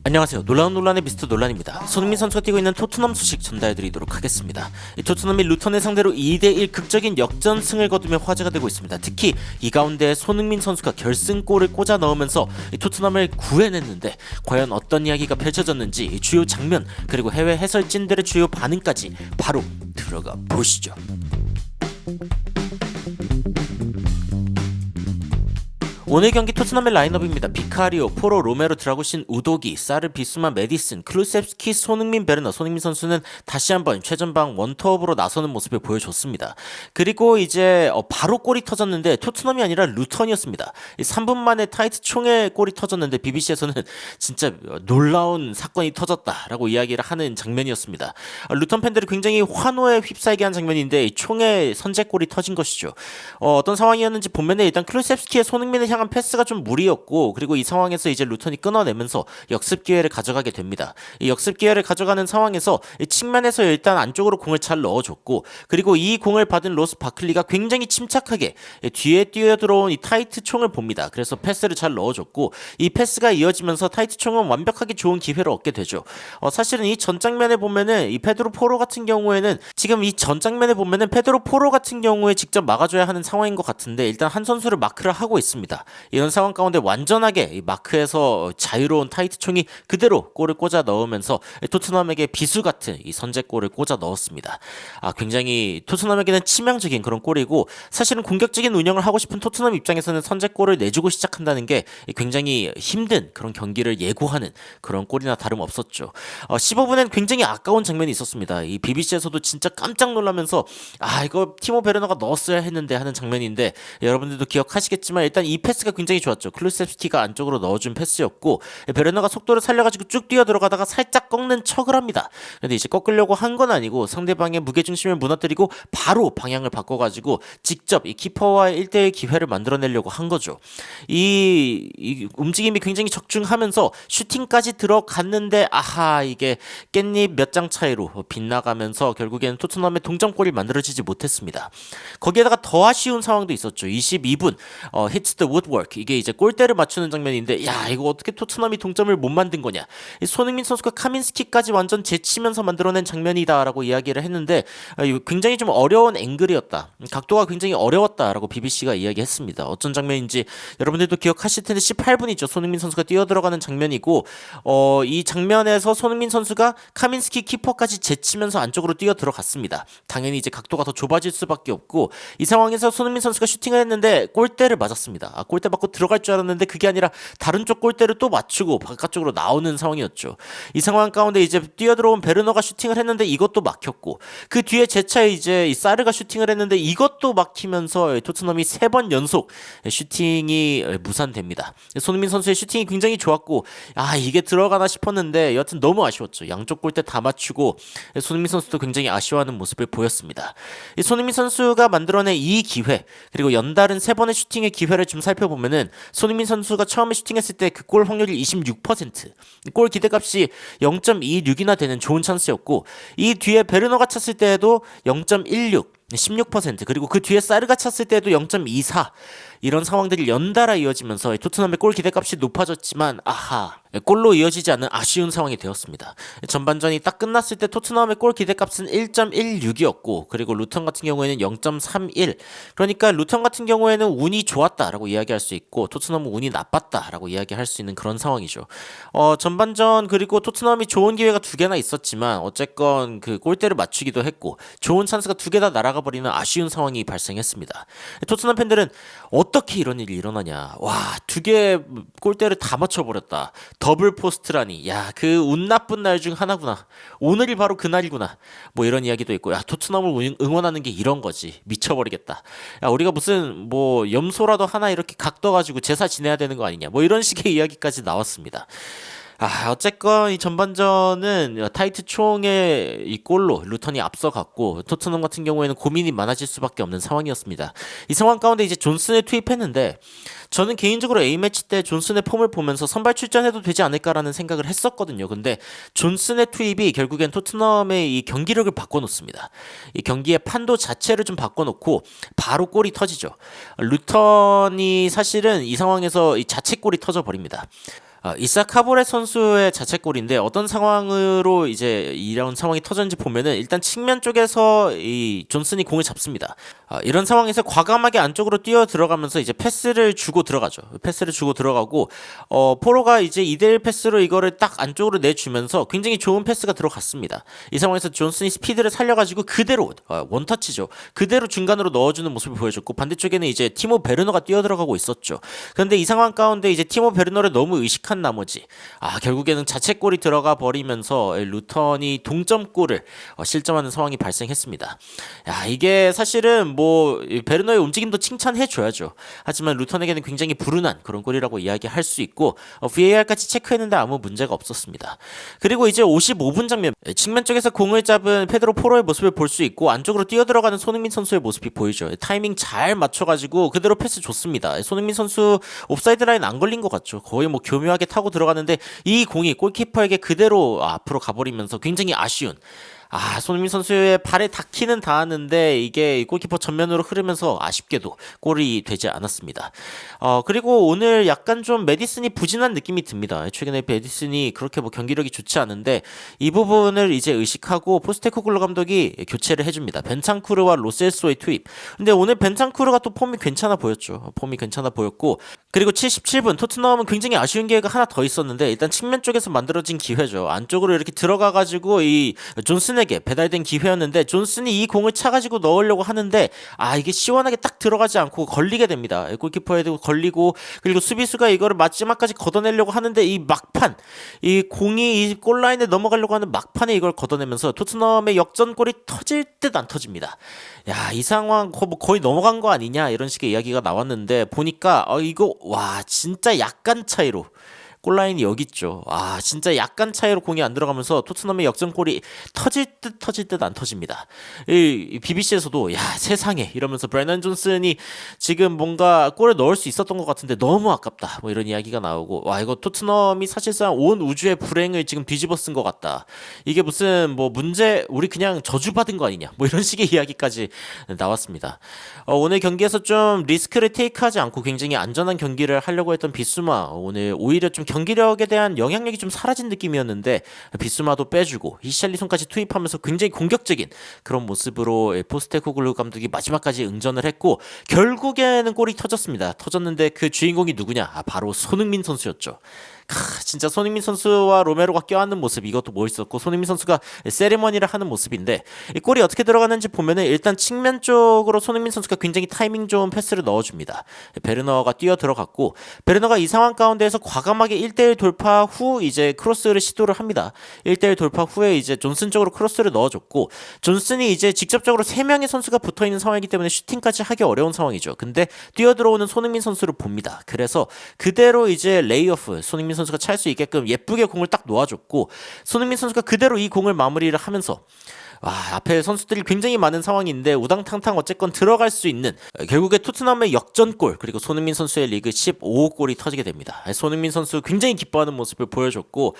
안녕하세요. 놀라운 논란의 미스터 논란입니다. 손흥민 선수가 뛰고 있는 토트넘 소식 전달해드리도록 하겠습니다. 이 토트넘이 루턴을 상대로 2대1 극적인 역전승을 거두며 화제가 되고 있습니다. 특히 이 가운데 손흥민 선수가 결승골을 꽂아 넣으면서 이 토트넘을 구해냈는데 과연 어떤 이야기가 펼쳐졌는지 이 주요 장면 그리고 해외 해설진들의 주요 반응까지 바로 들어가 보시죠. 오늘 경기 토트넘의 라인업입니다. 비카리오, 포로, 로메로, 드라구신, 우도기, 사르, 비수마, 메디슨, 클루셉스키, 손흥민, 베르너. 손흥민 선수는 다시 한번 최전방 원톱으로 나서는 모습을 보여줬습니다. 그리고 이제 바로 골이 터졌는데 토트넘이 아니라 루턴이었습니다. 3분 만에 타이트 총에 골이 터졌는데 BBC에서는 진짜 놀라운 사건이 터졌다라고 이야기를 하는 장면이었습니다. 루턴 팬들이 굉장히 환호에 휩싸이게 한 장면인데 총에 선제골이 터진 것이죠. 어떤 상황이었는지 보면은 일단 클루셉스키의 손흥민을 향한 패스가 좀 무리였고, 그리고 이 상황에서 이제 루턴이 끊어내면서 역습 기회를 가져가게 됩니다. 이 역습 기회를 가져가는 상황에서 이 측면에서 일단 안쪽으로 공을 잘 넣어줬고, 그리고 이 공을 받은 로스 바클리가 굉장히 침착하게 뒤에 뛰어들어온 이 타이트 총을 봅니다. 그래서 패스를 잘 넣어줬고, 이 패스가 이어지면서 타이트 총은 완벽하게 좋은 기회를 얻게 되죠. 사실은 이 전 장면에 보면은 이 페드로 포로 같은 경우에는 지금 이 전 장면에 보면은 페드로 포로 같은 경우에 직접 막아줘야 하는 상황인 것 같은데 일단 한 선수를 마크를 하고 있습니다. 이런 상황 가운데 완전하게 이 마크에서 자유로운 타이트 총이 그대로 골을 꽂아 넣으면서 토트넘에게 비수 같은 이 선제골을 꽂아 넣었습니다. 굉장히 토트넘에게는 치명적인 그런 골이고, 사실은 공격적인 운영을 하고 싶은 토트넘 입장에서는 선제골을 내주고 시작한다는 게 굉장히 힘든 그런 경기를 예고하는 그런 골이나 다름없었죠. 15분엔 굉장히 아까운 장면이 있었습니다. 이 BBC에서도 진짜 깜짝 놀라면서 이거 티모 베르너가 넣었어야 했는데 하는 장면인데, 여러분들도 기억하시겠지만 일단 이 패스가 굉장히 좋았죠. 클루셉스키가 안쪽으로 넣어준 패스였고, 베르너가 속도를 살려가지고 쭉 뛰어 들어가다가 살짝 꺾는 척을 합니다. 근데 이제 꺾으려고 한 건 아니고 상대방의 무게중심을 무너뜨리고 바로 방향을 바꿔가지고 직접 이 키퍼와의 1대1 기회를 만들어내려고 한 거죠. 이 움직임이 굉장히 적중하면서 슈팅까지 들어갔는데 이게 깻잎 몇 장 차이로 빗나가면서 결국에는 토트넘의 동점골이 만들어지지 못했습니다. 거기에다가 더 아쉬운 상황도 있었죠. 22분 hits the woodwork, 이게 이제 골대를 맞추는 장면인데 이거 어떻게 토트넘이 동점을 못 만든 거냐. 손흥민 선수가 카민스키까지 완전 제치면서 만들어낸 장면이다라고 이야기를 했는데 굉장히 좀 어려운 앵글이었다, 각도가 굉장히 어려웠다라고 BBC가 이야기했습니다. 어떤 장면인지 여러분들도 기억하실 텐데 18분이죠. 손흥민 선수가 뛰어들어가는 장면이고, 이 장면에서 손흥민 선수가 카민스키 키퍼까지 제치면서 안쪽으로 뛰어 들어갔습니다. 당연히 이제 각도가 더 좁아질 수밖에 없고, 이 상황에서 손흥민 선수가 슈팅을 했는데 골대를 맞았습니다. 골대 맞고 들어갈 줄 알았는데 그게 아니라 다른 쪽 골대를 또 맞추고 바깥쪽으로 나오는 상황이었죠. 이 상황 가운데 이제 뛰어들어온 베르너가 슈팅을 했는데 이것도 막혔고, 그 뒤에 제차에 이제 이 사르가 슈팅을 했는데 이것도 막히면서 토트넘이 3번 연속 슈팅이 무산됩니다. 손흥민 선수의 슈팅이 굉장히 좋았고 이게 들어가나 싶었는데 여하튼 너무 아쉬웠죠. 양쪽 골대 다 맞추고 손흥민 선수도 굉장히 아쉬워하는 모습을 보였습니다. 손흥민 선수가 만들어낸 이 기회, 그리고 연달은 3번의 슈팅의 기회를 좀 살펴보면은 손흥민 선수가 처음에 슈팅했을 때 그 골 확률이 26%, 골 기대값이 0.26이나 되는 좋은 찬스였고, 이 뒤에 베르너가 찼을 때에도 0.16, 16%, 그리고 그 뒤에 사르가 찼을 때도 0.24, 이런 상황들이 연달아 이어지면서 토트넘의 골 기대값이 높아졌지만 골로 이어지지 않는 아쉬운 상황이 되었습니다. 전반전이 딱 끝났을 때 토트넘의 골 기대값은 1.16이었고, 그리고 루턴 같은 경우에는 0.31, 그러니까 루턴 같은 경우에는 운이 좋았다라고 이야기할 수 있고 토트넘은 운이 나빴다라고 이야기할 수 있는 그런 상황이죠. 전반전 그리고 토트넘이 좋은 기회가 2개나 있었지만 어쨌건 그 골대를 맞추기도 했고 좋은 찬스가 2개 다 날아가 버리는 아쉬운 상황이 발생했습니다. 토트넘 팬들은 어떻게 이런 일이 일어나냐, 2개 골대를 다 맞춰버렸다, 더블 포스트라니, 그 운 나쁜 날 중 하나구나, 오늘이 바로 그날이구나, 뭐 이런 이야기도 있고, 토트넘을 응원하는 게 이런 거지, 미쳐버리겠다, 우리가 무슨 뭐 염소라도 하나 이렇게 각 떠가지고 제사 지내야 되는 거 아니냐, 뭐 이런 식의 이야기까지 나왔습니다. 어쨌건 이 전반전은 타이트 총의 이 골로 루턴이 앞서갔고, 토트넘 같은 경우에는 고민이 많아질 수밖에 없는 상황이었습니다. 이 상황 가운데 이제 존슨을 투입했는데, 저는 개인적으로 A매치 때 존슨의 폼을 보면서 선발 출전해도 되지 않을까라는 생각을 했었거든요. 근데 존슨의 투입이 결국엔 토트넘의 이 경기력을 바꿔놓습니다. 이 경기의 판도 자체를 좀 바꿔놓고 바로 골이 터지죠. 루턴이 사실은 이 상황에서 이 자책골이 터져버립니다. 이사 카보레 선수의 자책골인데 어떤 상황으로 이제 이런 상황이 터졌는지 보면은 일단 측면 쪽에서 이 존슨이 공을 잡습니다. 이런 상황에서 과감하게 안쪽으로 뛰어 들어가면서 이제 패스를 주고 들어가죠. 패스를 주고 들어가고 포로가 이제 2대1 패스로 이거를 딱 안쪽으로 내주면서 굉장히 좋은 패스가 들어갔습니다. 이 상황에서 존슨이 스피드를 살려가지고 그대로 원터치죠. 그대로 중간으로 넣어주는 모습을 보여줬고 반대쪽에는 이제 티모 베르너가 뛰어 들어가고 있었죠. 그런데 이 상황 가운데 이제 티모 베르너를 너무 의식한 나머지 결국에는 자책골이 들어가 버리면서 루턴이 동점골을 실점하는 상황이 발생했습니다. 이게 사실은 뭐 베르너의 움직임도 칭찬해 줘야죠. 하지만 루턴에게는 굉장히 불운한 그런 골이라고 이야기할 수 있고 VAR까지 체크했는데 아무 문제가 없었습니다. 그리고 이제 55분 장면 측면 쪽에서 공을 잡은 페드로 포로의 모습을 볼 수 있고 안쪽으로 뛰어들어가는 손흥민 선수의 모습이 보이죠. 타이밍 잘 맞춰가지고 그대로 패스 좋습니다. 손흥민 선수 옵사이드 라인 안 걸린 것 같죠. 거의 뭐 교묘하게 타고 들어가는데 이 공이 골키퍼에게 그대로 앞으로 가버리면서 굉장히 아쉬운 손흥민 선수의 발에 닿기는 닿았는데 이게 골키퍼 전면으로 흐르면서 아쉽게도 골이 되지 않았습니다. 그리고 오늘 약간 좀 메디슨이 부진한 느낌이 듭니다. 최근에 메디슨이 그렇게 뭐 경기력이 좋지 않은데 이 부분을 이제 의식하고 포스테코글루 감독이 교체를 해줍니다. 벤탄쿠르와 로셀소의 투입. 근데 오늘 벤탄쿠르가 또 폼이 괜찮아 보였죠. 폼이 괜찮아 보였고 그리고 77분 토트넘은 굉장히 아쉬운 기회가 하나 더 있었는데 일단 측면 쪽에서 만들어진 기회죠. 안쪽으로 이렇게 들어가가지고 이 존슨에게 배달된 기회였는데 존슨이 이 공을 차가지고 넣으려고 하는데 이게 시원하게 딱 들어가지 않고 걸리게 됩니다. 골키퍼에도 걸리고 그리고 수비수가 이거를 마지막까지 걷어내려고 하는데 이 막판 이 공이 이 골라인에 넘어가려고 하는 막판에 이걸 걷어내면서 토트넘의 역전골이 터질 듯 안 터집니다. 이 상황 거의 넘어간 거 아니냐 이런 식의 이야기가 나왔는데 보니까 이거 진짜 약간 차이로 골라인이 여기 있죠. 진짜 약간 차이로 공이 안 들어가면서 토트넘의 역전골이 터질 듯 안 터집니다. 이 BBC에서도 세상에 이러면서 브래넌 존슨이 지금 뭔가 골을 넣을 수 있었던 것 같은데 너무 아깝다. 뭐 이런 이야기가 나오고 이거 토트넘이 사실상 온 우주의 불행을 지금 뒤집어 쓴 것 같다. 이게 무슨 뭐 문제 우리 그냥 저주받은 거 아니냐. 뭐 이런 식의 이야기까지 나왔습니다. 오늘 경기에서 좀 리스크를 테이크하지 않고 굉장히 안전한 경기를 하려고 했던 비수마 오늘 오히려 좀 경기력에 대한 영향력이 좀 사라진 느낌이었는데 비스마도 빼주고 히샬리송까지 투입하면서 굉장히 공격적인 그런 모습으로 포스테코글루 감독이 마지막까지 응전을 했고 결국에는 골이 터졌는데 그 주인공이 누구냐? 바로 손흥민 선수였죠. 진짜 손흥민 선수와 로메로가 껴안는 모습 이것도 멋있었고 손흥민 선수가 세리머니를 하는 모습인데 이 골이 어떻게 들어가는지 보면은 일단 측면 쪽으로 손흥민 선수가 굉장히 타이밍 좋은 패스를 넣어줍니다. 베르너가 뛰어 들어갔고 베르너가 이 상황 가운데에서 과감하게 1대1 돌파 후 이제 크로스를 시도를 합니다. 1대1 돌파 후에 이제 존슨 쪽으로 크로스를 넣어줬고 존슨이 이제 직접적으로 3명의 선수가 붙어있는 상황이기 때문에 슈팅까지 하기 어려운 상황이죠. 근데 뛰어 들어오는 손흥민 선수를 봅니다. 그래서 그대로 이제 레이오프 손흥민 선수가 찰 수 있게끔 예쁘게 공을 딱 놓아줬고 손흥민 선수가 그대로 이 공을 마무리를 하면서 앞에 선수들이 굉장히 많은 상황인데 우당탕탕 어쨌건 들어갈 수 있는 결국에 토트넘의 역전골 그리고 손흥민 선수의 리그 15골이 터지게 됩니다. 손흥민 선수 굉장히 기뻐하는 모습을 보여줬고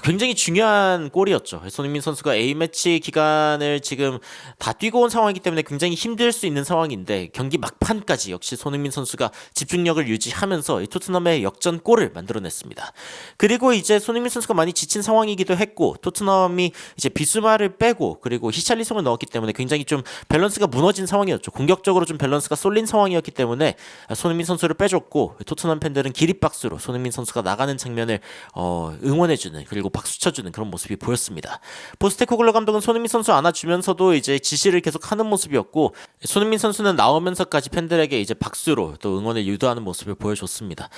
굉장히 중요한 골이었죠. 손흥민 선수가 A매치 기간을 지금 다 뛰고 온 상황이기 때문에 굉장히 힘들 수 있는 상황인데 경기 막판까지 역시 손흥민 선수가 집중력을 유지하면서 토트넘의 역전골을 만들어냈습니다. 그리고 이제 손흥민 선수가 많이 지친 상황이기도 했고 토트넘이 이제 비수마를 빼고 그리고 히샬리송을 넣었기 때문에 굉장히 좀 밸런스가 무너진 상황이었죠. 공격적으로 좀 밸런스가 쏠린 상황이었기 때문에 손흥민 선수를 빼줬고 토트넘 팬들은 기립박수로 손흥민 선수가 나가는 장면을 응원해주는 그리고 박수 쳐주는 그런 모습이 보였습니다. 포스테코글루 감독은 손흥민 선수 안아주면서도 이제 지시를 계속 하는 모습이었고 손흥민 선수는 나오면서까지 팬들에게 이제 박수로 또 응원을 유도하는 모습을 보여줬습니다.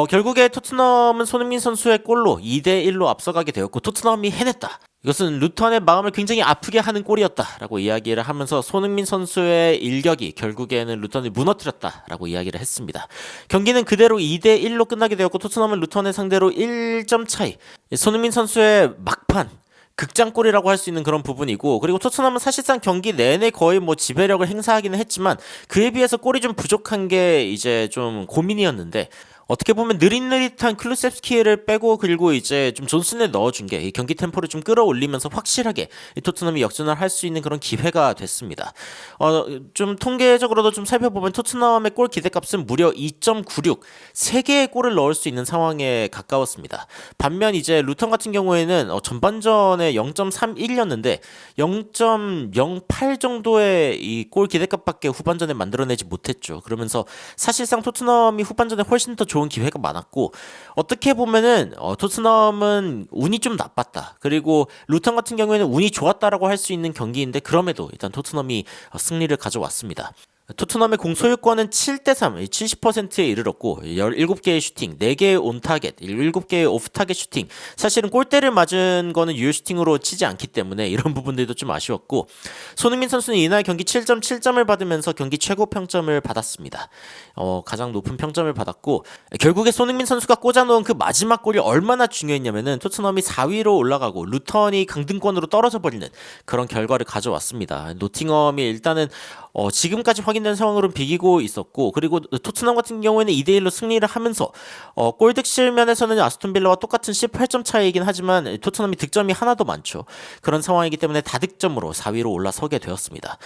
결국에 토트넘은 손흥민 선수의 골로 2대1로 앞서가게 되었고 토트넘이 해냈다. 이것은 루턴의 마음을 굉장히 아프게 하는 골이었다라고 이야기를 하면서 손흥민 선수의 일격이 결국에는 루턴을 무너뜨렸다라고 이야기를 했습니다. 경기는 그대로 2대1로 끝나게 되었고 토트넘은 루턴을 상대로 1점 차이 손흥민 선수의 막판 극장골이라고 할 수 있는 그런 부분이고 그리고 토트넘은 사실상 경기 내내 거의 뭐 지배력을 행사하기는 했지만 그에 비해서 골이 좀 부족한 게 이제 좀 고민이었는데 어떻게 보면 느릿느릿한 클루셉스키를 빼고 그리고 이제 좀 존슨을 넣어준 게 이 경기 템포를 좀 끌어올리면서 확실하게 이 토트넘이 역전을 할 수 있는 그런 기회가 됐습니다. 좀 통계적으로도 좀 살펴보면 토트넘의 골 기대값은 무려 2.96, 3개의 골을 넣을 수 있는 상황에 가까웠습니다. 반면 이제 루턴 같은 경우에는 전반전에 0.31였는데 0.08 정도의 이 골 기대값밖에 후반전에 만들어내지 못했죠. 그러면서 사실상 토트넘이 후반전에 훨씬 더 좋은 기회가 많았고 어떻게 보면은 토트넘은 운이 좀 나빴다. 그리고 루턴 같은 경우에는 운이 좋았다라고 할 수 있는 경기인데 그럼에도 일단 토트넘이 승리를 가져왔습니다. 토트넘의 공소유권은 7대3, 70%에 이르렀고 17개의 슈팅, 4개의 온타겟, 7개의 오프타겟 슈팅. 사실은 골대를 맞은 거는 유효 슈팅으로 치지 않기 때문에 이런 부분들도 좀 아쉬웠고 손흥민 선수는 이날 경기 7.7점을 받으면서 경기 최고 평점을 받았습니다. 가장 높은 평점을 받았고 결국에 손흥민 선수가 꽂아놓은 그 마지막 골이 얼마나 중요했냐면은 토트넘이 4위로 올라가고 루턴이 강등권으로 떨어져 버리는 그런 결과를 가져왔습니다. 노팅엄이 일단은 지금까지 확인된 상황으로는 비기고 있었고 그리고 토트넘 같은 경우에는 2대1로 승리를 하면서 골득실 면에서는 아스톤 빌라와 똑같은 18점 차이이긴 하지만 토트넘이 득점이 하나도 많죠. 그런 상황이기 때문에 다득점으로 4위로 올라서게 되었습니다.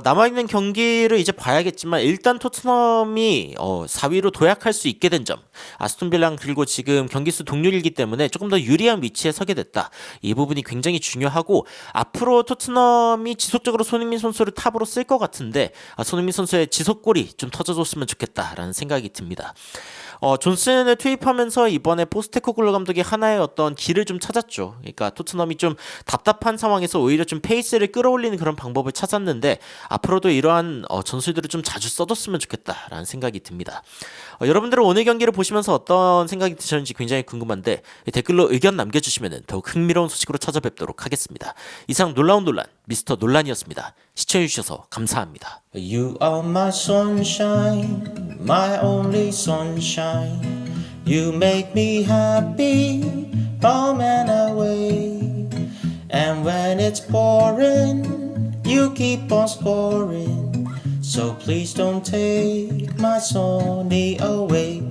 남아있는 경기를 이제 봐야겠지만 일단 토트넘이 4위로 도약할 수 있게 된 점 아스톤 빌라랑 그리고 지금 경기수 동률이기 때문에 조금 더 유리한 위치에 서게 됐다. 이 부분이 굉장히 중요하고 앞으로 토트넘이 지속적으로 손흥민 선수를 탑으로 쓸 것 같은데 손흥민 선수의 지속골이 좀 터져줬으면 좋겠다라는 생각이 듭니다. 존슨을 투입하면서 이번에 포스테코글루 감독이 하나의 어떤 길을 좀 찾았죠. 그러니까 토트넘이 좀 답답한 상황에서 오히려 좀 페이스를 끌어올리는 그런 방법을 찾았는데 앞으로도 이러한 전술들을 좀 자주 써줬으면 좋겠다라는 생각이 듭니다. 여러분들은 오늘 경기를 보시면서 어떤 생각이 드셨는지 굉장히 궁금한데 댓글로 의견 남겨주시면 더욱 흥미로운 소식으로 찾아뵙도록 하겠습니다. 이상 놀라운 논란 미스터 논란이었습니다. 시청해주셔서 감사합니다. You are my sunshine, my only sunshine. You make me happy, home and away. And when it's pouring, you keep on scoring. So please don't take my Sony away.